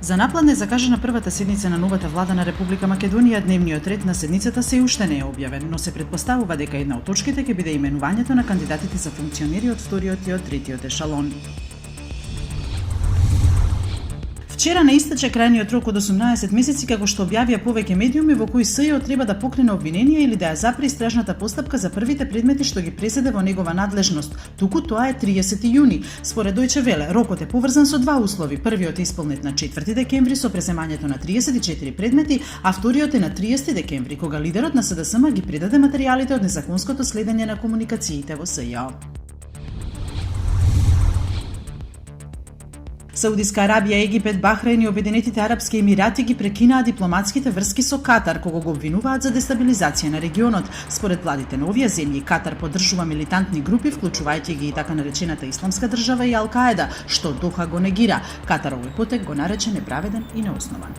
За наплан е закажана првата седница на новата влада на Република Македонија. Дневниот ред на седницата се уште не е објавен, но се претпоставува дека една од точките ќе биде именувањето на кандидатите за функционери од вториот и од третиот ешалон. Вчера не истече крајниот рок од 18 месеци, како што објавија повеќе медиуми во кои СЈО треба да покрене обвинение или да ја запре истражната постапка за првите предмети што ги преседе во негова надлежност. Туку тоа е 30 јуни. Според Дојче Веле, рокот е поврзан со два услови. Првиот е исполнет на 4 декември со преземањето на 34 предмети, а вториот е на 30 декември, кога лидерот на СДСМ ги предаде материјалите од незаконското следење на комуникациите во СЈО. Саудиска Арабија, Египет, Бахрейн и Обединетите арапски емирати ги прекинаа дипломатските врски со Катар, кога го обвинуваат за дестабилизација на регионот. Според владите на овие земји, Катар поддржува милитантни групи, вклучувајќи ги и така наречената Исламска држава и Ал-Каеда, што Доха го негира. Катар овој потек го нарече неправеден и неоснован.